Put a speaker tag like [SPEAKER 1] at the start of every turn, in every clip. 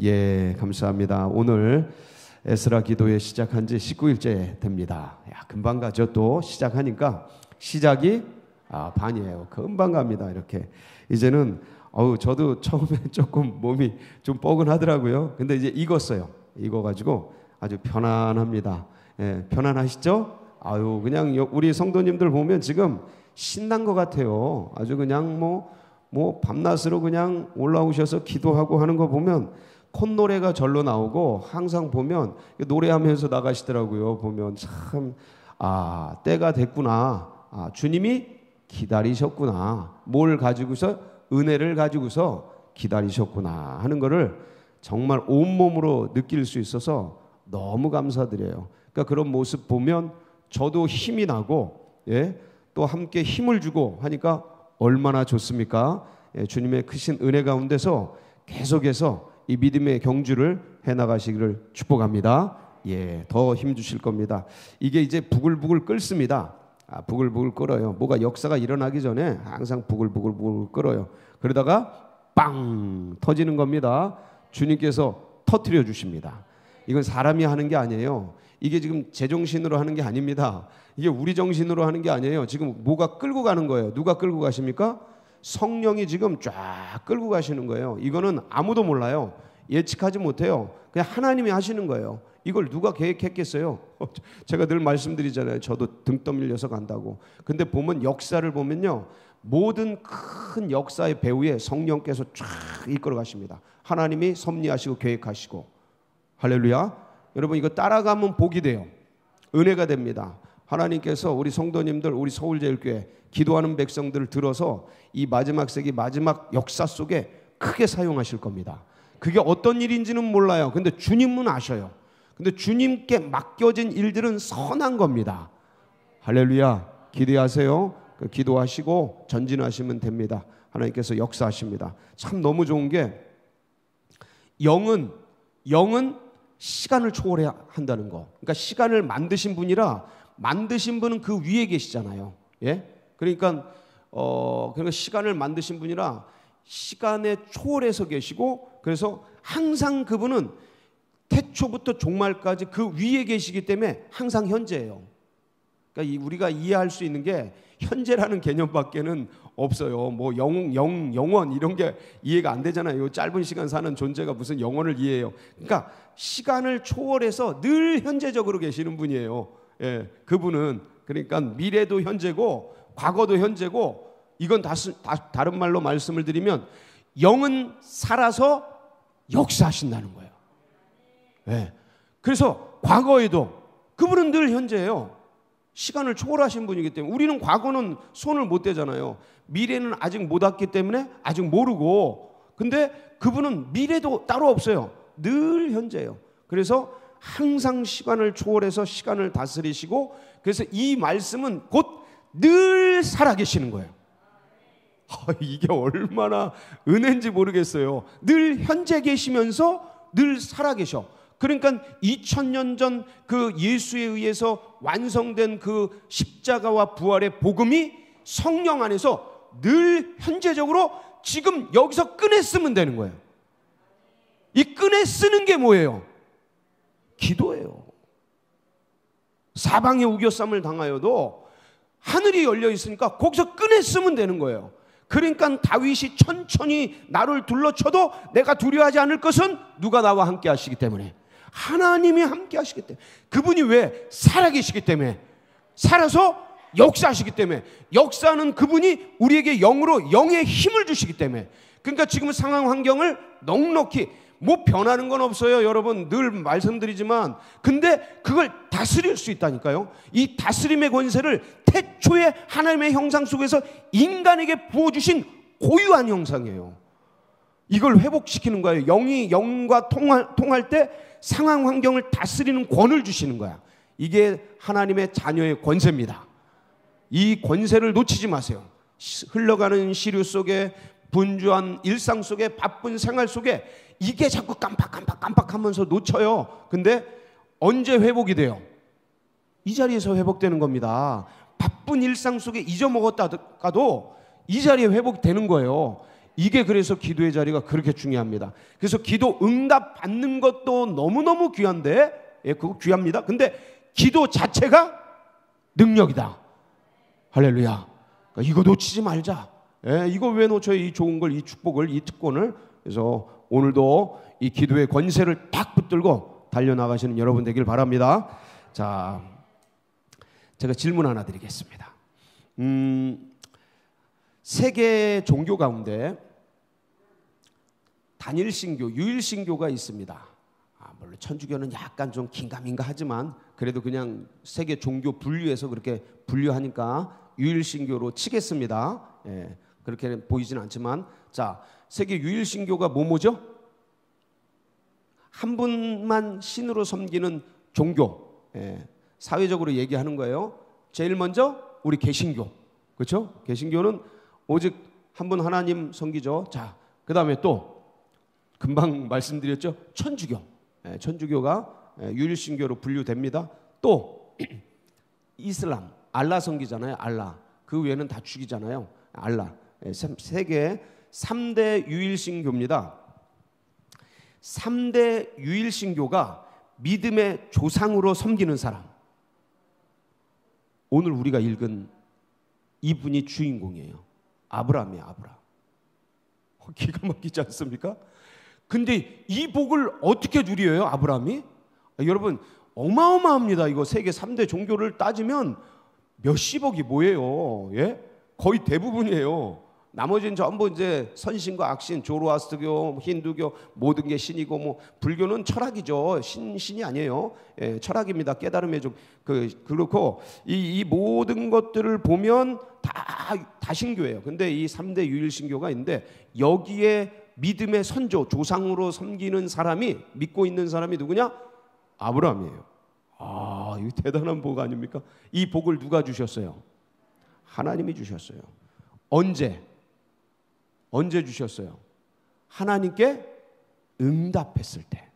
[SPEAKER 1] 예, 감사합니다. 오늘 에스라 기도회 시작한 지 19일째 됩니다. 야, 금방 가죠. 또 시작하니까 시작이 반이에요. 금방 갑니다. 이렇게 이제는 저도 처음에 조금 몸이 좀 뻐근하더라고요. 근데 이제 익었어요. 익어가지고 아주 편안합니다. 예, 편안하시죠? 그냥 우리 성도님들 보면 지금 신난 것 같아요. 아주 그냥 뭐 밤낮으로 그냥 올라오셔서 기도하고 하는 거 보면 콧노래가 절로 나오고, 항상 보면 노래하면서 나가시더라고요. 보면 참 때가 됐구나. 주님이 기다리셨구나. 뭘 가지고서, 은혜를 가지고서 기다리셨구나 하는 거를 정말 온몸으로 느낄 수 있어서 너무 감사드려요. 그러니까 그런 모습 보면 저도 힘이 나고, 또 함께 힘을 주고 하니까 얼마나 좋습니까? 주님의 크신 은혜 가운데서 계속해서 이 믿음의 경주를 해나가시기를 축복합니다. 더 힘 주실 겁니다. 이게 이제 부글부글 끓습니다. 부글부글 끓어요. 뭐가 역사가 일어나기 전에 항상 부글부글 끓어요. 그러다가 빵 터지는 겁니다. 주님께서 터뜨려 주십니다. 이건 사람이 하는 게 아니에요. 이게 지금 제정신으로 하는 게 아닙니다. 이게 우리 정신으로 하는 게 아니에요. 지금 뭐가 끌고 가는 거예요. 누가 끌고 가십니까? 성령이 지금 쫙 끌고 가시는 거예요. 이거는 아무도 몰라요. 예측하지 못해요. 그냥 하나님이 하시는 거예요. 이걸 누가 계획했겠어요? 제가 늘 말씀드리잖아요. 저도 등 떠밀려서 간다고. 근데 보면 역사를 보면요, 모든 큰 역사의 배후에 성령께서 쫙 이끌어 가십니다. 하나님이 섭리하시고 계획하시고. 할렐루야. 여러분, 이거 따라가면 복이 돼요. 은혜가 됩니다. 하나님께서 우리 성도님들, 우리 서울제일교회 기도하는 백성들을 들어서 이 마지막 세기 마지막 역사 속에 크게 사용하실 겁니다. 그게 어떤 일인지는 몰라요. 근데 주님은 아셔요. 근데 주님께 맡겨진 일들은 선한 겁니다. 할렐루야. 기대하세요. 기도하시고 전진하시면 됩니다. 하나님께서 역사하십니다. 참 너무 좋은 게, 영은 시간을 초월한다는 거. 그러니까 시간을 만드신 분이라, 만드신 분은 그 위에 계시잖아요. 그러니까 시간을 만드신 분이라 시간에 초월해서 계시고, 그래서 항상 그분은 태초부터 종말까지 그 위에 계시기 때문에 항상 현재예요. 그러니까 우리가 이해할 수 있는 게 현재라는 개념밖에는 없어요. 뭐 영원 이런 게 이해가 안 되잖아요. 짧은 시간 사는 존재가 무슨 영원을 이해해요. 그러니까 시간을 초월해서 늘 현재적으로 계시는 분이에요. 그분은 그러니까 미래도 현재고 과거도 현재고, 이건 다른 말로 말씀을 드리면 영은 살아서 역사하신다는 거예요. 그래서 과거에도 그분은 늘 현재예요. 시간을 초월하신 분이기 때문에 우리는 과거는 손을 못 대잖아요. 미래는 아직 못 왔기 때문에 아직 모르고, 근데 그분은 미래도 따로 없어요. 늘 현재예요. 그래서 항상 시간을 초월해서 시간을 다스리시고, 그래서 이 말씀은 곧 늘 살아계시는 거예요. 이게 얼마나 은혜인지 모르겠어요. 늘 현재 계시면서 늘 살아계셔. 그러니까 2000년 전 그 예수에 의해서 완성된 그 십자가와 부활의 복음이 성령 안에서 늘 현재적으로 지금 여기서 끈에 쓰면 되는 거예요. 이 끈에 쓰는 게 뭐예요? 기도예요. 사방에 우겨쌈을 당하여도 하늘이 열려 있으니까 거기서 끈에 쓰면 되는 거예요. 그러니까 다윗이 천천히 나를 둘러쳐도 내가 두려워하지 않을 것은 누가 나와 함께 하시기 때문에, 하나님이 함께 하시기 때문에. 그분이 왜? 살아계시기 때문에. 살아서 역사하시기 때문에. 역사는 그분이 우리에게 영으로 영의 힘을 주시기 때문에. 그러니까 지금 상황 환경을 넉넉히, 뭐 변하는 건 없어요. 여러분 늘 말씀드리지만, 근데 그걸 다스릴 수 있다니까요. 이 다스림의 권세를 태초에 하나님의 형상 속에서 인간에게 부어주신 고유한 형상이에요. 이걸 회복시키는 거예요. 영이 영과 통할 때 상황 환경을 다스리는 권을 주시는 거야. 이게 하나님의 자녀의 권세입니다. 이 권세를 놓치지 마세요. 흘러가는 시류 속에, 분주한 일상 속에, 바쁜 생활 속에 이게 자꾸 깜빡하면서 놓쳐요. 근데 언제 회복이 돼요? 이 자리에서 회복되는 겁니다. 바쁜 일상 속에 잊어먹었다가도 이 자리에 회복되는 거예요. 이게 그래서 기도의 자리가 그렇게 중요합니다. 그래서 기도 응답 받는 것도 너무너무 귀한데, 예, 그거 귀합니다. 근데 기도 자체가 능력이다. 할렐루야. 그러니까 이거 놓치지 말자. 예, 이거 왜 놓쳐요? 이 좋은 걸, 이 축복을, 이 특권을. 그래서 오늘도 이 기도의 권세를 딱 붙들고 달려나가시는 여러분 되길 바랍니다. 자, 제가 질문 하나 드리겠습니다. 세계 종교 가운데 단일신교, 유일신교가 있습니다. 물론 천주교는 약간 좀 긴가민가 하지만 그래도 그냥 세계 종교 분류해서 그렇게 분류하니까 유일신교로 치겠습니다. 예, 그렇게 보이진 않지만, 자, 세계 유일신교가 뭐죠? 한 분만 신으로 섬기는 종교. 예, 사회적으로 얘기하는 거예요. 제일 먼저 우리 개신교, 그렇죠? 개신교는 오직 한 분 하나님 섬기죠. 자, 그 다음에 또 금방 말씀드렸죠. 천주교. 예, 천주교가 유일신교로 분류됩니다. 또 이슬람, 알라 섬기잖아요. 알라. 그 외에는 다 죽이잖아요. 알라. 예, 세계 3대 유일신교입니다. 3대 유일신교가 믿음의 조상으로 섬기는 사람. 오늘 우리가 읽은 이분이 주인공이에요. 아브라함이에요. 아브라함. 기가 막히지 않습니까? 근데 이 복을 어떻게 누려요? 아브라함이? 여러분 어마어마합니다. 이거 세계 3대 종교를 따지면 몇십억이 뭐예요? 예? 거의 대부분이에요. 나머지는 전부 이제 선신과 악신, 조로아스트교, 힌두교 모든 게 신이고, 뭐 불교는 철학이죠. 신이 아니에요. 예, 철학입니다. 깨달음의 좀 그렇고 이 모든 것들을 보면 다 신교예요. 근데 이 3대 유일신교가 있는데 여기에 믿음의 선조, 조상으로 섬기는 사람이, 믿고 있는 사람이 누구냐? 아브라함이에요. 아, 이거 대단한 복 아닙니까? 이 복을 누가 주셨어요? 하나님이 주셨어요. 언제 주셨어요? 하나님께 응답했을 때.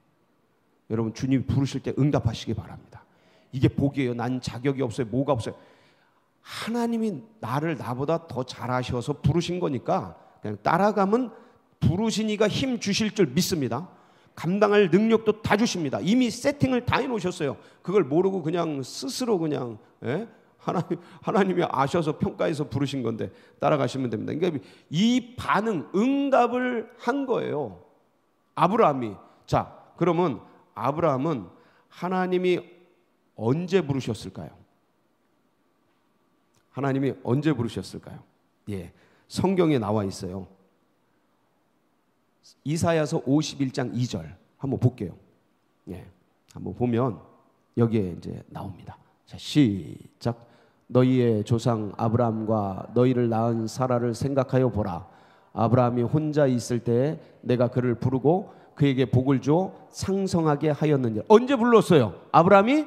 [SPEAKER 1] 여러분 주님이 부르실 때 응답하시기 바랍니다. 이게 복이에요. 난 자격이 없어요. 뭐가 없어요. 하나님이 나보다 더 잘하셔서 부르신 거니까 그냥 따라가면 부르신 이가 힘 주실 줄 믿습니다. 감당할 능력도 다 주십니다. 이미 세팅을 다 해놓으셨어요. 그걸 모르고 그냥 스스로 그냥, 예? 하나님이 아셔서 평가해서 부르신 건데 따라가시면 됩니다. 그러니까 이 반응, 응답을 한 거예요. 아브라함이. 자, 그러면 아브라함은 하나님이 언제 부르셨을까요? 하나님이 언제 부르셨을까요? 예, 성경에 나와 있어요. 이사야서 51장 2절 한번 볼게요. 예, 한번 보면 여기에 이제 나옵니다. 자, 시작. 너희의 조상 아브라함과 너희를 낳은 사라를 생각하여 보라. 아브라함이 혼자 있을 때 내가 그를 부르고 그에게 복을 줘 상성하게 하였느니라. 언제 불렀어요? 아브라함이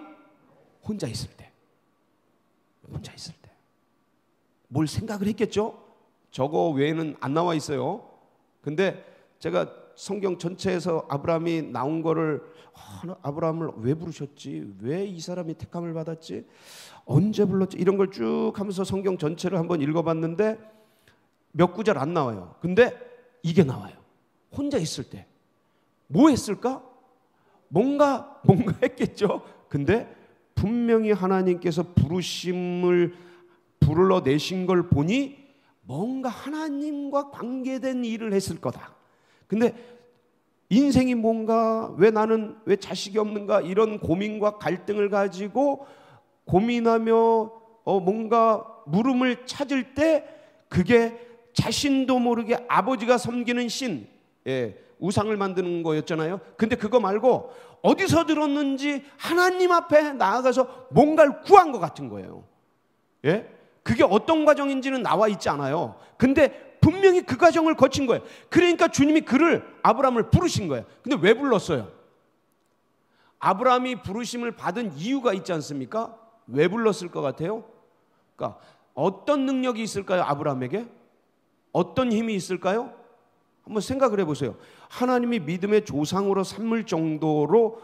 [SPEAKER 1] 혼자 있을 때. 혼자 있을 때. 뭘 생각을 했겠죠? 저거 외에는 안 나와 있어요. 근데 제가 성경 전체에서 아브라함이 나온 거를 아브라함을 왜 부르셨지? 왜 이 사람이 택함을 받았지? 언제 불렀지? 이런 걸 쭉 하면서 성경 전체를 한번 읽어봤는데 몇 구절 안 나와요. 근데 이게 나와요. 혼자 있을 때 뭐 했을까? 뭔가 했겠죠. 근데 분명히 하나님께서 부르심을 불러내신 걸 보니 뭔가 하나님과 관계된 일을 했을 거다. 근데 인생이 뭔가, 왜 나는 왜 자식이 없는가, 이런 고민과 갈등을 가지고 고민하며 뭔가 물음을 찾을 때 그게 자신도 모르게 아버지가 섬기는 신, 예, 우상을 만드는 거였잖아요. 근데 그거 말고 어디서 들었는지 하나님 앞에 나아가서 뭔가를 구한 것 같은 거예요. 예? 그게 어떤 과정인지는 나와 있지 않아요. 근데 분명히 그 과정을 거친 거예요. 그러니까 주님이 아브라함을 부르신 거예요. 근데 왜 불렀어요? 아브라함이 부르심을 받은 이유가 있지 않습니까? 왜 불렀을 것 같아요? 그러니까 어떤 능력이 있을까요? 아브라함에게? 어떤 힘이 있을까요? 한번 생각을 해보세요. 하나님이 믿음의 조상으로 삼을 정도로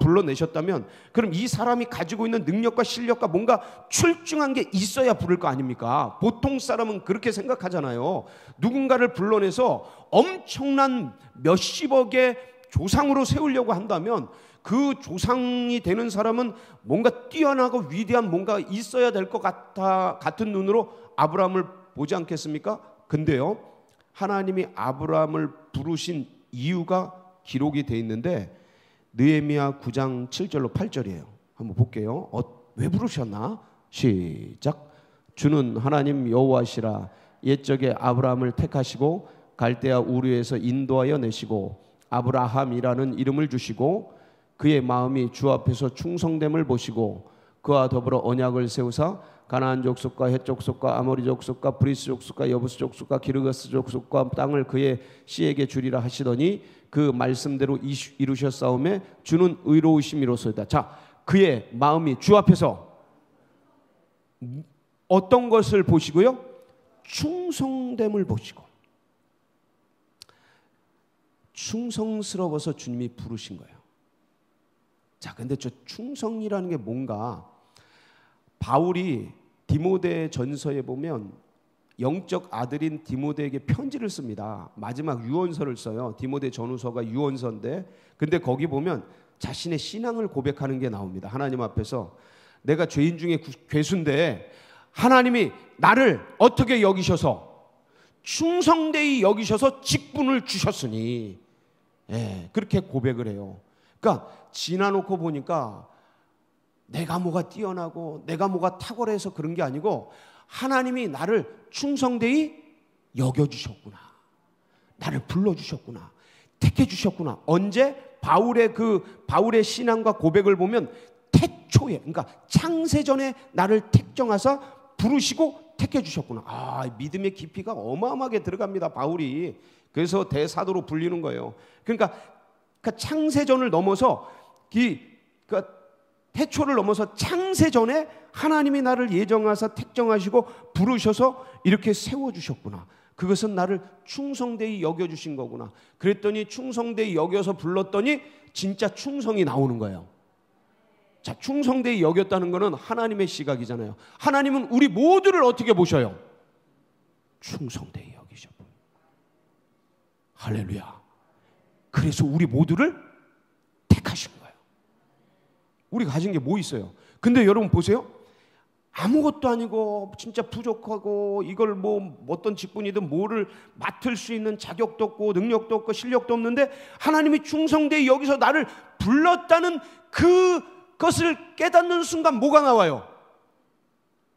[SPEAKER 1] 불러내셨다면 그럼 이 사람이 가지고 있는 능력과 실력과 뭔가 출중한 게 있어야 부를 거 아닙니까? 보통 사람은 그렇게 생각하잖아요. 누군가를 불러내서 엄청난 몇십억의 조상으로 세우려고 한다면 그 조상이 되는 사람은 뭔가 뛰어나고 위대한 뭔가 있어야 될 것 같은 눈으로 아브라함을 보지 않겠습니까? 근데요, 하나님이 아브라함을 부르신 이유가 기록이 되어 있는데 느헤미야 9장 7절로 8절이에요. 한번 볼게요. 왜 부르셨나? 시작. 주는 하나님 여호와시라. 옛적에 아브라함을 택하시고 갈대아 우르에서 인도하여 내시고 아브라함이라는 이름을 주시고 그의 마음이 주 앞에서 충성됨을 보시고 그와 더불어 언약을 세우사 가나안 족속과 헷 족속과 아모리 족속과 브리스 족속과 여부스 족속과 기르가스 족속과 땅을 그의 씨에게 주리라 하시더니 그 말씀대로 이루셨사오매 주는 의로우심이로소이다. 자, 그의 마음이 주 앞에서 어떤 것을 보시고요? 충성됨을 보시고, 충성스러워서 주님이 부르신 거예요. 자, 근데 저 충성이라는 게 뭔가, 바울이 디모데 전서에 보면 영적 아들인 디모데에게 편지를 씁니다. 마지막 유언서를 써요. 디모데 전후서가 유언서인데, 근데 거기 보면 자신의 신앙을 고백하는 게 나옵니다. 하나님 앞에서 내가 죄인 중에 괴수인데 하나님이 나를 어떻게 여기셔서 충성되이 여기셔서 직분을 주셨으니, 그렇게 고백을 해요. 그러니까 지나놓고 보니까 내가 뭐가 뛰어나고 내가 뭐가 탁월해서 그런 게 아니고 하나님이 나를 충성되이 여겨주셨구나, 나를 불러주셨구나, 택해주셨구나. 언제? 바울의 신앙과 고백을 보면 태초에, 그러니까 창세전에 나를 택정하사 부르시고 택해주셨구나. 아, 믿음의 깊이가 어마어마하게 들어갑니다, 바울이. 그래서 대사도로 불리는 거예요. 그러니까 창세전을 넘어서 태초를 넘어서 창세전에 하나님이 나를 예정하사 택정하시고 부르셔서 이렇게 세워주셨구나. 그것은 나를 충성되이 여겨주신 거구나. 그랬더니 충성되이 여겨서 불렀더니 진짜 충성이 나오는 거예요. 자, 충성되이 여겼다는 것은 하나님의 시각이잖아요. 하나님은 우리 모두를 어떻게 보셔요? 충성되이 여기셔. 할렐루야. 그래서 우리 모두를 택하신 거예요. 우리가 가진 게 뭐 있어요? 근데 여러분 보세요. 아무것도 아니고 진짜 부족하고 이걸 뭐 어떤 직분이든 뭐를 맡을 수 있는 자격도 없고 능력도 없고 실력도 없는데 하나님이 충성되이 여기서 나를 불렀다는 그것을 깨닫는 순간 뭐가 나와요?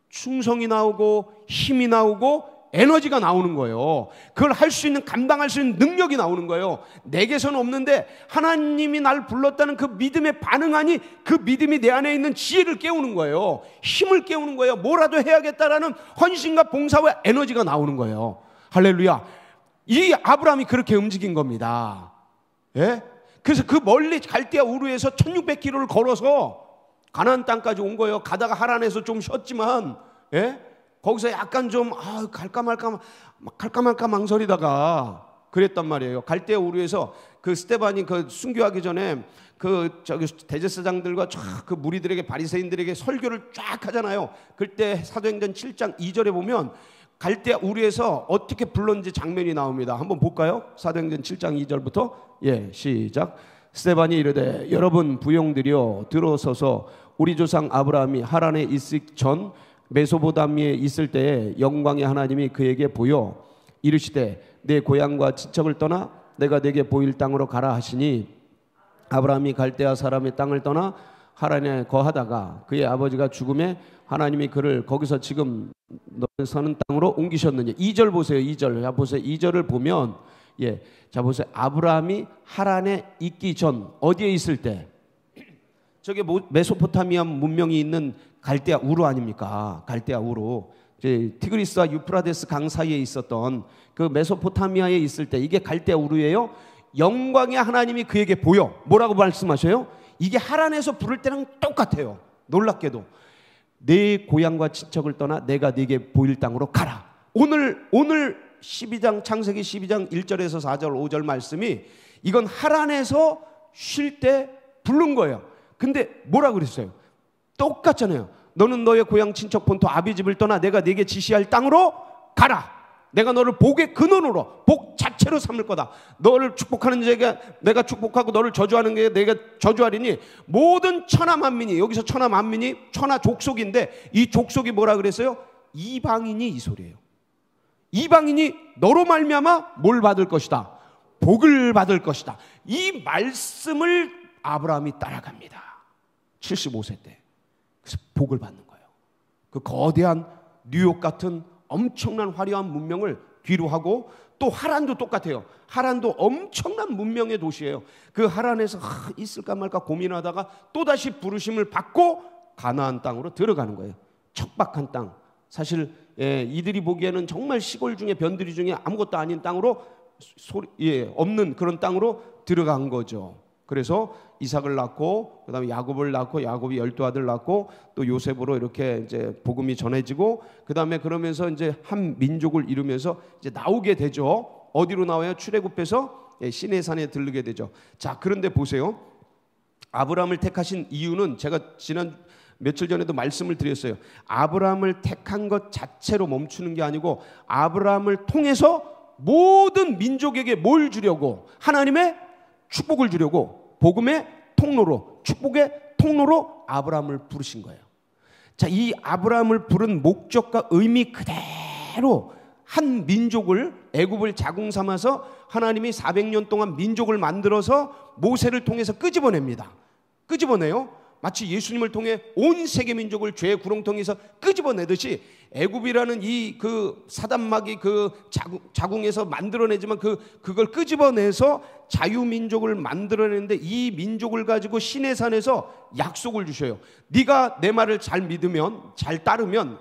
[SPEAKER 1] 충성이 나오고 힘이 나오고 에너지가 나오는 거예요. 그걸 할 수 있는, 감당할 수 있는 능력이 나오는 거예요. 내게서는 없는데 하나님이 날 불렀다는 그 믿음에 반응하니 그 믿음이 내 안에 있는 지혜를 깨우는 거예요. 힘을 깨우는 거예요. 뭐라도 해야겠다라는 헌신과 봉사와 에너지가 나오는 거예요. 할렐루야. 이 아브라함이 그렇게 움직인 겁니다. 예? 그래서 그 멀리 갈대아 우르에서 1600km를 걸어서 가나안 땅까지 온 거예요. 가다가 하란에서 좀 쉬었지만, 거기서 약간 좀 갈까 말까 망설이다가 그랬단 말이에요. 갈대아 우르에서 그 스데반이 그 순교하기 전에 대제사장들과 그 무리들에게, 바리새인들에게 설교를 쫙 하잖아요. 그때 사도행전 7장 2절에 보면 갈대아 우르에서 어떻게 불렀는지 장면이 나옵니다. 한번 볼까요? 사도행전 7장 2절부터 시작. 스데반이 이르되 여러분 부용들이여 들어서서 우리 조상 아브라함이 하란에 있기 전 메소포타미아에 있을 때에 영광의 하나님이 그에게 보여 이르시되 내 고향과 친척을 떠나 내가 내게 보일 땅으로 가라 하시니 아브라함이 갈대아 사람의 땅을 떠나 하란에 거하다가 그의 아버지가 죽음에 하나님이 그를 거기서 지금 너는 사는 땅으로 옮기셨느냐. 2절 보세요. 2절. 자 보세요. 2절을 보면 자 보세요. 아브라함이 하란에 있기 전 어디에 있을 때? 저게 메소포타미아 문명이 있는 갈대아 우르 아닙니까? 갈대아 우르. 티그리스와 유프라데스 강 사이에 있었던 그 메소포타미아에 있을 때 이게 갈대아 우르예요. 영광의 하나님이 그에게 보여. 뭐라고 말씀하셔요? 이게 하란에서 부를 때랑 똑같아요. 놀랍게도 내 고향과 친척을 떠나 내가 네게 보일 땅으로 가라. 오늘 12장 창세기 12장 1절에서 4절 5절 말씀이 이건 하란에서 쉴 때 부른 거예요. 근데 뭐라 그랬어요? 똑같잖아요. 너는 너의 고향 친척 본토 아비 집을 떠나 내가 네게 지시할 땅으로 가라. 내가 너를 복의 근원으로, 복 자체로 삼을 거다. 너를 축복하는 자가 내가 축복하고 너를 저주하는 게 내가 저주하리니 모든 천하 만민이, 여기서 천하 만민이 천하 족속인데 이 족속이 뭐라 그랬어요? 이방인이 이 소리예요. 이방인이 너로 말미암아 뭘 받을 것이다? 복을 받을 것이다. 이 말씀을 아브라함이 따라갑니다. 75세 때. 그래서 복을 받는 거예요. 그 거대한 뉴욕 같은 엄청난 화려한 문명을 뒤로하고, 또 하란도 똑같아요. 하란도 엄청난 문명의 도시예요. 그 하란에서 있을까 말까 고민하다가 또다시 부르심을 받고 가나안 땅으로 들어가는 거예요. 척박한 땅, 사실 이들이 보기에는 정말 시골 중에 변두리 중에 아무것도 아닌 땅으로 없는 그런 땅으로 들어간 거죠. 그래서 이삭을 낳고 그다음에 야곱을 낳고 야곱이 12아들 낳고 또 요셉으로 이렇게 이제 복음이 전해지고, 그다음에 그러면서 이제 한 민족을 이루면서 이제 나오게 되죠. 어디로 나와요? 출애굽해서 시내산에 들르게 되죠. 자, 그런데 보세요. 아브라함을 택하신 이유는 제가 지난 며칠 전에도 말씀을 드렸어요. 아브라함을 택한 것 자체로 멈추는 게 아니고 아브라함을 통해서 모든 민족에게 뭘 주려고? 하나님의 축복을 주려고 복음의 통로로, 축복의 통로로 아브라함을 부르신 거예요. 자, 이 아브라함을 부른 목적과 의미 그대로 한 민족을, 애굽을 자궁 삼아서 하나님이 400년 동안 민족을 만들어서 모세를 통해서 끄집어냅니다. 끄집어내요. 마치 예수님을 통해 온 세계 민족을 죄의 구렁텅이에서 끄집어내듯이 애굽이라는 이 그 사단막이 그 자궁에서 만들어내지만 그걸 끄집어내서 자유민족을 만들어내는데, 이 민족을 가지고 시내산에서 약속을 주셔요. 네가 내 말을 잘 믿으면, 잘 따르면,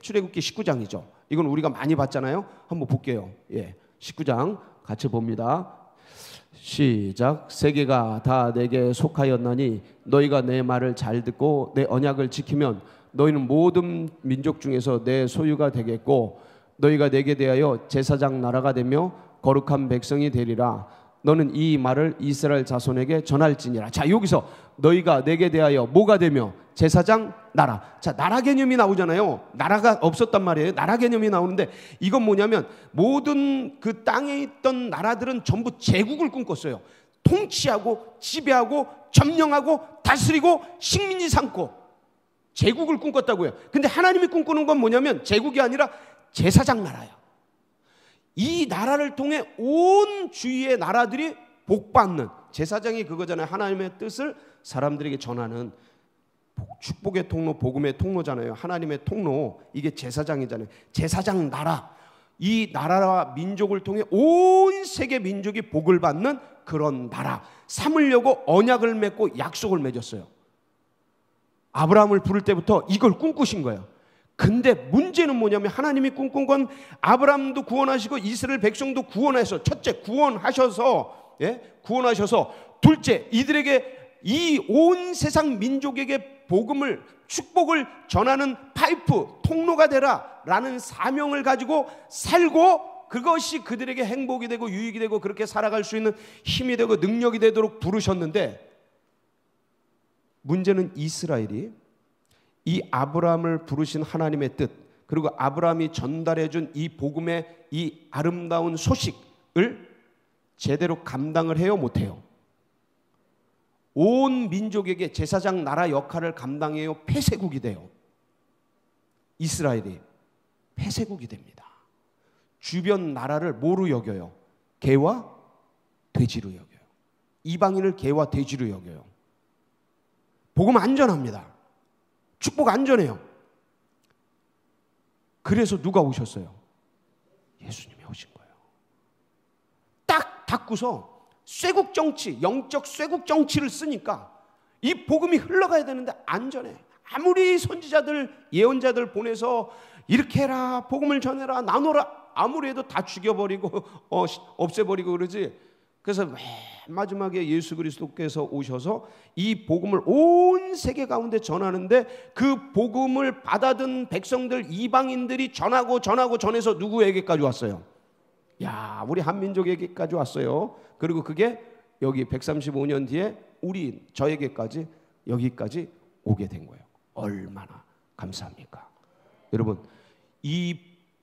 [SPEAKER 1] 출애굽기 19장이죠. 이건 우리가 많이 봤잖아요. 한번 볼게요. 19장 같이 봅니다. 시작. 세계가 다 내게 속하였나니 너희가 내 말을 잘 듣고 내 언약을 지키면 너희는 모든 민족 중에서 내 소유가 되겠고 너희가 내게 대하여 제사장 나라가 되며 거룩한 백성이 되리라. 너는 이 말을 이스라엘 자손에게 전할지니라. 자, 여기서 너희가 내게 대하여 뭐가 되며? 제사장 나라. 자, 나라 개념이 나오잖아요. 나라가 없었단 말이에요. 나라 개념이 나오는데 이건 뭐냐면 모든 그 땅에 있던 나라들은 전부 제국을 꿈꿨어요. 통치하고 지배하고 점령하고 다스리고 식민지 삼고 제국을 꿈꿨다고요. 근데 하나님이 꿈꾸는 건 뭐냐면 제국이 아니라 제사장 나라예요. 이 나라를 통해 온 주위의 나라들이 복받는, 제사장이 그거잖아요. 하나님의 뜻을 사람들에게 전하는 축복의 통로, 복음의 통로잖아요. 하나님의 통로, 이게 제사장이잖아요. 제사장 나라, 이 나라와 민족을 통해 온 세계 민족이 복을 받는 그런 나라 삼으려고 언약을 맺고 약속을 맺었어요. 아브라함을 부를 때부터 이걸 꿈꾸신 거예요. 근데 문제는 뭐냐면 하나님이 꿈꾼 건 아브라함도 구원하시고 이스라엘 백성도 구원해서, 첫째 구원하셔서, 구원하셔서, 둘째 이들에게 이 온 세상 민족에게 복음을, 축복을 전하는 파이프, 통로가 되라 라는 사명을 가지고 살고, 그것이 그들에게 행복이 되고 유익이 되고 그렇게 살아갈 수 있는 힘이 되고 능력이 되도록 부르셨는데, 문제는 이스라엘이 이 아브라함을 부르신 하나님의 뜻, 그리고 아브라함이 전달해 준 이 복음의 이 아름다운 소식을 제대로 감당을 해요, 못해요? 온 민족에게 제사장 나라 역할을 감당해요, 폐쇄국이 돼요? 이스라엘이 폐쇄국이 됩니다. 주변 나라를 뭐로 여겨요? 개와 돼지로 여겨요. 이방인을 개와 돼지로 여겨요. 복음 안전합니다. 축복 안전해요. 그래서 누가 오셨어요? 예수님이 오신 거예요. 딱 닫고서 쇄국 정치, 영적 쇄국 정치를 쓰니까 이 복음이 흘러가야 되는데 안전해. 아무리 선지자들, 예언자들 보내서 이렇게 해라, 복음을 전해라, 나눠라, 아무리 해도 다 죽여버리고 없애버리고 그러지. 그래서 맨 마지막에 예수 그리스도께서 오셔서 이 복음을 온 세계 가운데 전하는데, 그 복음을 받아든 백성들, 이방인들이 전해서 누구에게까지 왔어요? 야, 우리 한민족에게까지 왔어요. 그리고 그게 여기 135년 뒤에 저에게까지 여기까지 오게 된 거예요. 얼마나 감사합니까? 여러분, 이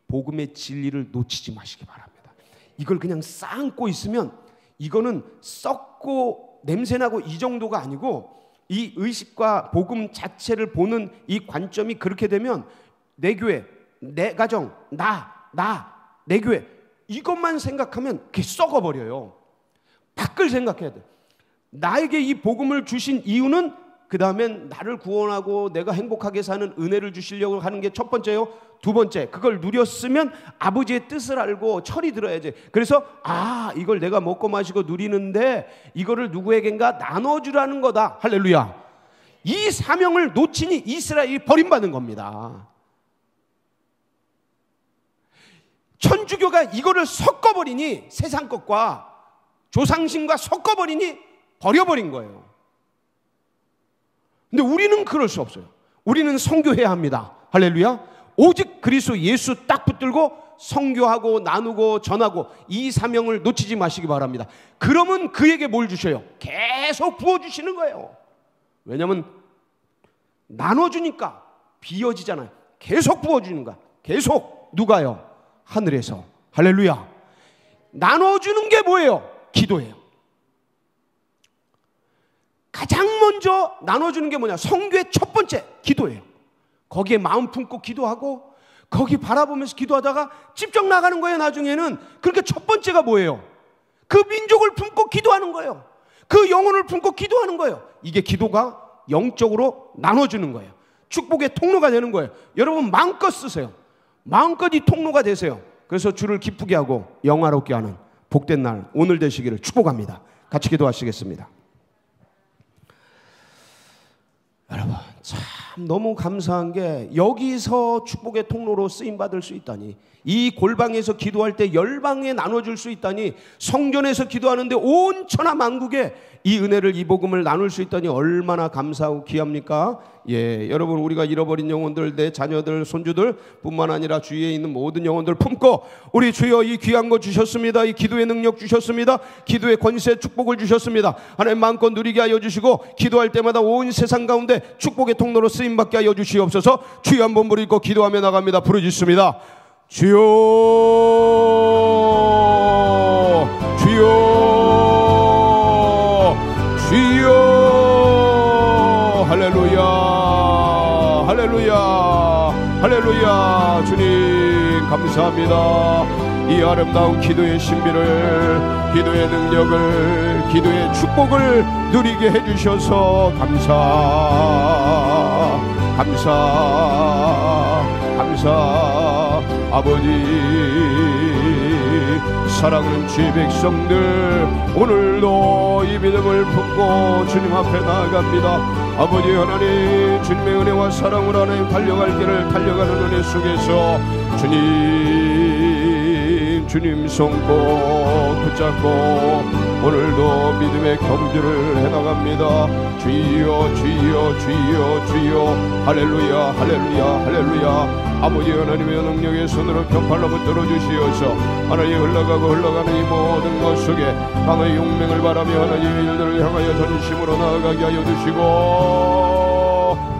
[SPEAKER 1] 복음의 진리를 놓치지 마시기 바랍니다. 이걸 그냥 쌓고 있으면 이거는 썩고 냄새나고 이 정도가 아니고, 이 의식과 복음 자체를 보는 이 관점이 그렇게 되면 내 교회, 내 가정, 내 교회, 이것만 생각하면 그게 썩어버려요. 밖을 생각해야 돼. 나에게 이 복음을 주신 이유는, 그 다음엔 나를 구원하고 내가 행복하게 사는 은혜를 주시려고 하는 게 첫 번째요. 두 번째, 그걸 누렸으면 아버지의 뜻을 알고 철이 들어야지. 그래서 이걸 내가 먹고 마시고 누리는데 이거를 누구에겐가 나눠주라는 거다. 할렐루야. 이 사명을 놓치니 이스라엘이 버림받은 겁니다. 천주교가 이거를 섞어버리니, 세상 것과 조상신과 섞어버리니 버려버린 거예요. 근데 우리는 그럴 수 없어요. 우리는 선교해야 합니다. 할렐루야. 오직 그리스도 예수 딱 붙들고 선교하고 나누고 전하고, 이 사명을 놓치지 마시기 바랍니다. 그러면 그에게 뭘 주셔요? 계속 부어주시는 거예요. 왜냐하면 나눠주니까 비어지잖아요. 계속 부어주는 거야. 계속. 누가요? 하늘에서. 할렐루야. 나눠주는 게 뭐예요? 기도예요. 가장 먼저 나눠주는 게 뭐냐? 선교의 첫 번째 기도예요. 거기에 마음 품고 기도하고 거기 바라보면서 기도하다가 직접 나가는 거예요. 나중에는. 그러니까 첫 번째가 뭐예요? 그 민족을 품고 기도하는 거예요. 그 영혼을 품고 기도하는 거예요. 이게 기도가 영적으로 나눠주는 거예요. 축복의 통로가 되는 거예요. 여러분 마음껏 쓰세요. 마음껏 이 통로가 되세요. 그래서 주를 기쁘게 하고 영화롭게 하는 복된 날 오늘 되시기를 축복합니다. 같이 기도하시겠습니다. 여러분, 참 너무 감사한 게 여기서 축복의 통로로 쓰임받을 수 있다니, 이 골방에서 기도할 때 열방에 나눠줄 수 있다니, 성전에서 기도하는데 온 천하 만국에 이 은혜를, 이 복음을 나눌 수 있다니 얼마나 감사하고 귀합니까? 예, 여러분, 우리가 잃어버린 영혼들, 내 자녀들, 손주들 뿐만 아니라 주위에 있는 모든 영혼들 품고, 우리 주여 이 귀한 거 주셨습니다. 이 기도의 능력 주셨습니다. 기도의 권세, 축복을 주셨습니다. 하나님 마음껏 누리게 하여 주시고, 기도할 때마다 온 세상 가운데 축복의 통로로 쓰임받게 하여 주시옵소서. 주여 한번 부르고 기도하며 나갑니다. 부르짖습니다. 주여, 주여, 주여. 할렐루야, 할렐루야, 할렐루야. 주님 감사합니다. 이 아름다운 기도의 신비를, 기도의 능력을, 기도의 축복을 누리게 해주셔서 감사, 감사, 감사. 아버지, 사랑하는 주의 백성들, 오늘도 이 믿음을 품고 주님 앞에 나아갑니다. 아버지 하나님, 주님의 은혜와 사랑으로 하나님 달려갈 길을 달려가는 은혜 속에서 주님 손꼭 붙잡고 오늘도 믿음의 경주를 해나갑니다. 주여, 주여, 주여, 주여. 할렐루야, 할렐루야, 할렐루야. 아버지 하나님의 능력의 손으로 벽팔로 붙들어 주시어서 하나님 흘러가는 이 모든 것 속에 강의 용맹을 바라며 하나님의 일들을 향하여 전심으로 나아가게 하여 주시고,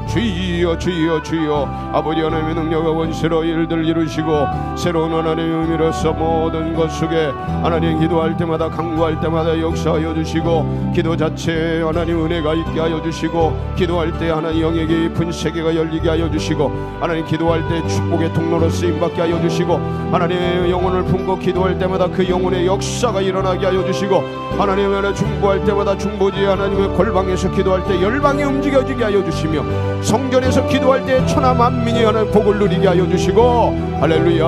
[SPEAKER 1] 주여, 주여, 주여. 아버지 하나님의 능력과 원세로 일들 이루시고 새로운 하나님의 의미로서 모든 것 속에 하나님 기도할 때마다, 강구할 때마다 역사하여 주시고, 기도 자체에 하나님 은혜가 있게 하여 주시고, 기도할 때 하나님 영의 깊은 세계가 열리게 하여 주시고, 하나님 기도할 때 축복의 통로로 쓰임받게 하여 주시고, 하나님의 영혼을 품고 기도할 때마다 그 영혼의 역사가 일어나게 하여 주시고, 하나님의 은혜 중보할 때마다 중보지 하나님의 골방에서 기도할 때 열방이 움직여지게 하여 주시며, 성전에서 기도할 때 천하 만민이 하나님 복을 누리게 하여 주시고, 할렐루야,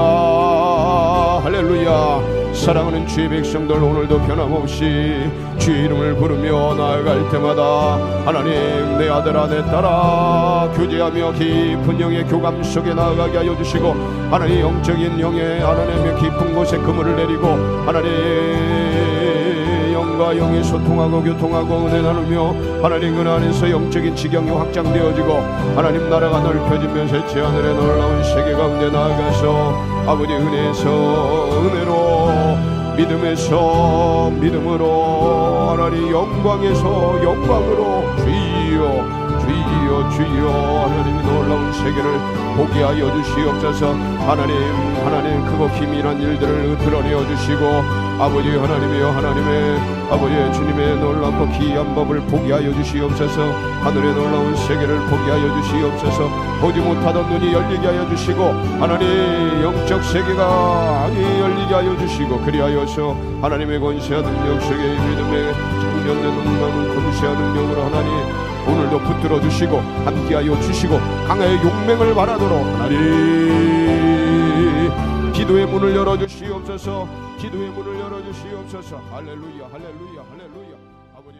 [SPEAKER 1] 할렐루야. 사랑하는 주의 백성들, 오늘도 변함없이 주의 이름을 부르며 나아갈 때마다 하나님, 내 아들아 내 딸아 교제하며 깊은 영의 교감 속에 나아가게 하여 주시고, 하나님 영적인 영의 하나님의 깊은 곳에 그물을 내리고 하나님 영과 영이 소통하고 교통하고 은혜 나누며 하나님 그 안에서 영적인 지경이 확장되어지고 하나님 나라가 넓혀지며 셋째 하늘의 놀라운 세계 가운데 나아가서 아버지 은혜에서 은혜로, 믿음에서 믿음으로
[SPEAKER 2] 하나님 영광에서 영광으로 주여 주여 주여 하나님 놀라운 세계를 보게 하여 주시옵소서. 하나님 크고 기민한 일들을 드러내어 주시고 아버지 하나님이여 하나님의 아버지 주님의 놀랍고 기이한 법을 보게 하여 주시옵소서. 하늘의 놀라운 세계를 보게 하여 주시옵소서. 보지 못하던 눈이 열리게 하여 주시고 하나님 영적 세계가 열리게 하여 주시고 그리하여서 하나님의 권세와 능력 세계의 믿음의 청년된 놀라운 권세와 능력으로 하나님 오늘도 붙들어 주시고 함께하여 주시고 강하의 용맹을 바라도록 하나님 기도의 문을 열어주시옵소서. 기도의 문을 열어주시옵소서. 할렐루야 할렐루야 할렐루야. 아버지